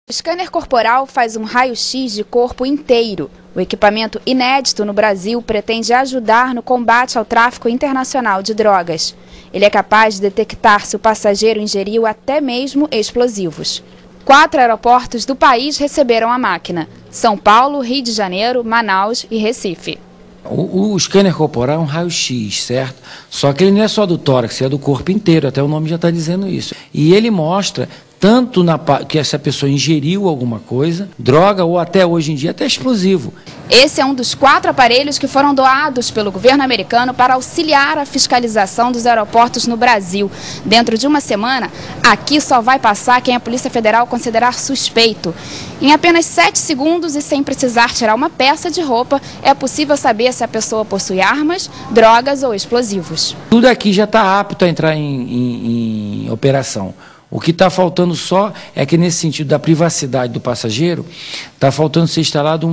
O scanner corporal faz um raio-X de corpo inteiro. O equipamento inédito no Brasil pretende ajudar no combate ao tráfico internacional de drogas. Ele é capaz de detectar se o passageiro ingeriu até mesmo explosivos. 4 aeroportos do país receberam a máquina: São Paulo, Rio de Janeiro, Manaus e Recife. O scanner corporal é um raio-X, certo? Só que ele não é só do tórax, é do corpo inteiro, até o nome já está dizendo isso. E ele mostra tanto que essa pessoa ingeriu alguma coisa, droga ou até hoje em dia até explosivo. Esse é um dos 4 aparelhos que foram doados pelo governo americano para auxiliar a fiscalização dos aeroportos no Brasil. Dentro de uma semana, aqui só vai passar quem a Polícia Federal considerar suspeito. Em apenas 7 segundos e sem precisar tirar uma peça de roupa, é possível saber se a pessoa possui armas, drogas ou explosivos. Tudo aqui já está apto a entrar em operação. O que está faltando só é que, nesse sentido da privacidade do passageiro, está faltando ser instalado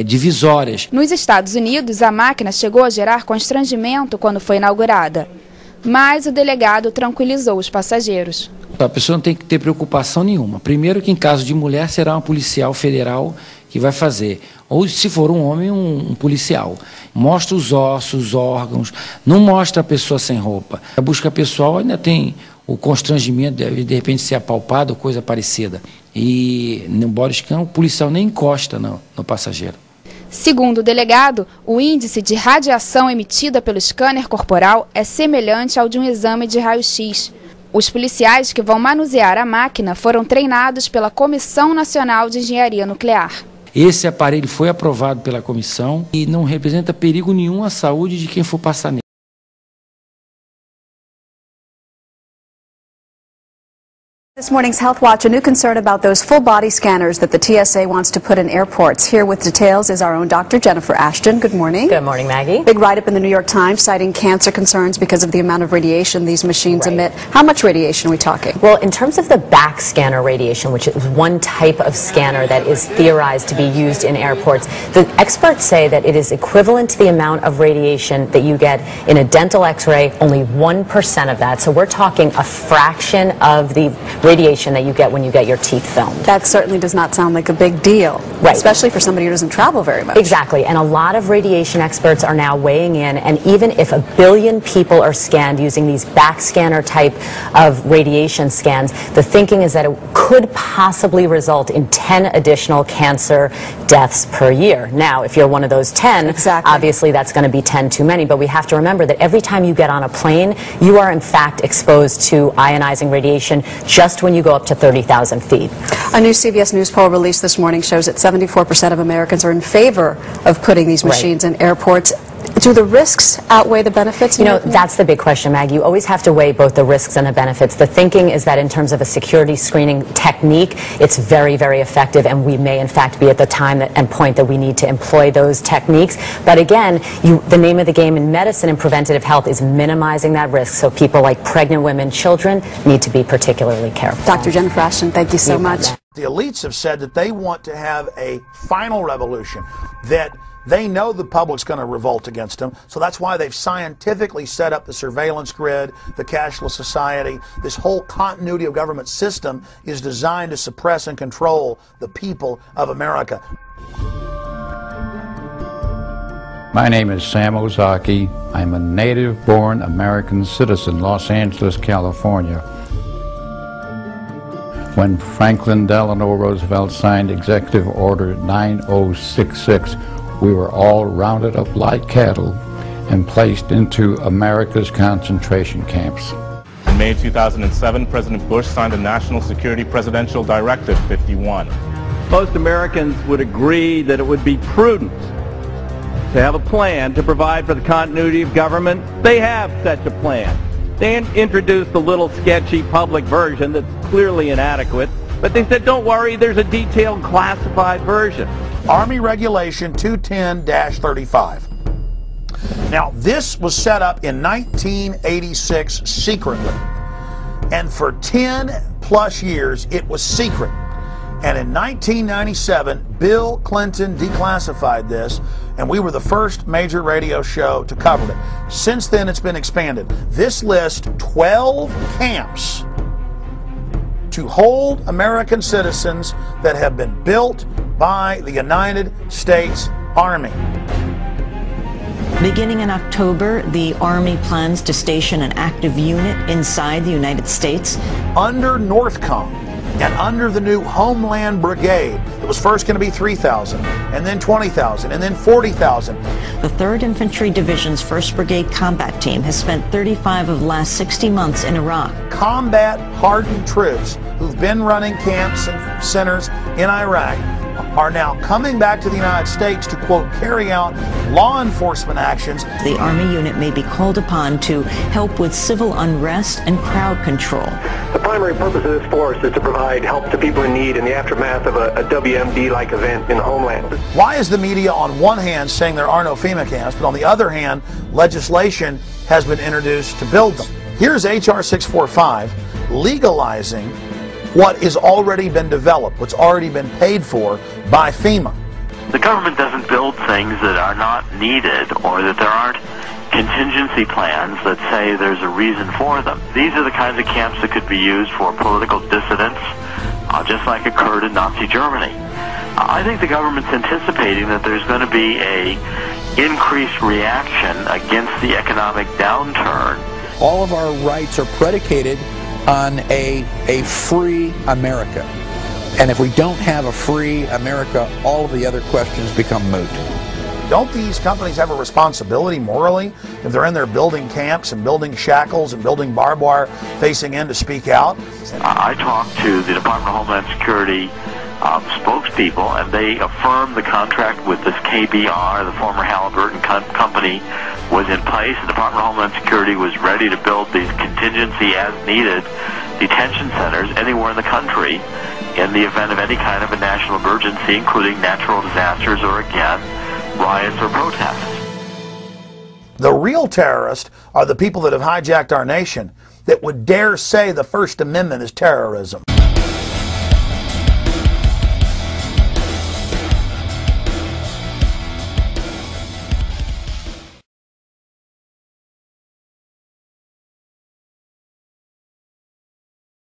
divisórias. Nos Estados Unidos, a máquina chegou a gerar constrangimento quando foi inaugurada. Mas o delegado tranquilizou os passageiros. A pessoa não tem que ter preocupação nenhuma. Primeiro que, em caso de mulher, será uma policial federal que vai fazer. Ou, se for um homem, um policial. Mostra os ossos, os órgãos, não mostra a pessoa sem roupa. A busca pessoal ainda tem o constrangimento de repente ser apalpado ou coisa parecida. E no body scan o policial nem encosta no passageiro. Segundo o delegado, o índice de radiação emitida pelo scanner corporal é semelhante ao de um exame de raio-X. Os policiais que vão manusear a máquina foram treinados pela Comissão Nacional de Engenharia Nuclear. Esse aparelho foi aprovado pela comissão e não representa perigo nenhum à saúde de quem for passar nele. This morning's Health Watch, a new concern about those full-body scanners that the TSA wants to put in airports. Here with details is our own Dr. Jennifer Ashton. Good morning. Good morning, Maggie. Big write-up in the New York Times citing cancer concerns because of the amount of radiation these machines emit. How much radiation are we talking? Well, in terms of the back scanner radiation, which is one type of scanner that is theorized to be used in airports, the experts say that it is equivalent to the amount of radiation that you get in a dental x-ray, only 1% of that. So we're talking a fraction of the radiation that you get when you get your teeth filmed. That certainly does not sound like a big deal, right? Especially for somebody who doesn't travel very much. Exactly, and a lot of radiation experts are now weighing in, and even if 1 billion people are scanned using these back scanner type of radiation scans, the thinking is that it could possibly result in 10 additional cancer deaths per year. Now, if you're one of those 10, obviously that's going to be 10 too many, but we have to remember that every time you get on a plane, you are in fact exposed to ionizing radiation just when you go up to 30,000 feet. A new CBS News poll released this morning shows that 74% of Americans are in favor of putting these machines in airports. Do the risks outweigh the benefits? You know, that's the big question, Maggie. You always have to weigh both the risks and the benefits. The thinking is that in terms of a security screening technique, it's very, very effective, and we may in fact be at the time and point that we need to employ those techniques. But again, the name of the game in medicine and preventative health is minimizing that risk. So people like pregnant women, children need to be particularly careful. Dr. Jennifer Ashton, thank you so much. The elites have said that they want to have a final revolution, that they know the public's going to revolt against them, so that's why they've scientifically set up the surveillance grid, the cashless society. This whole continuity of government system is designed to suppress and control the people of America. My name is Sam Ozaki. I'm a native-born American citizen, Los Angeles, California. When Franklin Delano Roosevelt signed Executive Order 9066, we were all rounded up like cattle and placed into America's concentration camps. In May 2007, President Bush signed a National Security Presidential Directive 51. Most Americans would agree that it would be prudent to have a plan to provide for the continuity of government. They have such a plan. They introduced a little sketchy public version that's clearly inadequate, but they said, don't worry, there's a detailed classified version. Army Regulation 210-35. Now, this was set up in 1986 secretly, and for 10 plus years it was secret. And in 1997, Bill Clinton declassified this, and we were the first major radio show to cover it. Since then, it's been expanded. This lists 12 camps to to hold American citizens that have been built by the United States Army. Beginning in October, the Army plans to station an active unit inside the United States. Under NORTHCOM and under the new Homeland Brigade, it was first going to be 3,000, and then 20,000, and then 40,000. The 3rd Infantry Division's 1st Brigade combat team has spent 35 of the last 60 months in Iraq. Combat-hardened troops who've been running camps and centers in Iraq are now coming back to the United States to, quote, carry out law enforcement actions. The Army unit may be called upon to help with civil unrest and crowd control. The primary purpose of this force is to provide help to people in need in the aftermath of a WMD-like event in the homeland. Why is the media on one hand saying there are no FEMA camps, but on the other hand, legislation has been introduced to build them? Here's H.R. 645 legalizing what has already been developed, what's already been paid for by FEMA. The government doesn't build things that are not needed or that there aren't contingency plans that say there's a reason for them. These are the kinds of camps that could be used for political dissidents, just like occurred in Nazi Germany. I think the government's anticipating that there's going to be a increased reaction against the economic downturn. All of our rights are predicated on a free America. And if we don't have a free America, all of the other questions become moot. Don't these companies have a responsibility morally if they're in there building camps and building shackles and building barbed wire facing in to speak out? I talked to the Department of Homeland Security spokespeople, and they affirmed the contract with this KBR, the former Halliburton company, was in place. The Department of Homeland Security was ready to build these contingency as needed detention centers anywhere in the country in the event of any kind of a national emergency, including natural disasters or, again, riots or protests. The real terrorists are the people that have hijacked our nation that would dare say the First Amendment is terrorism.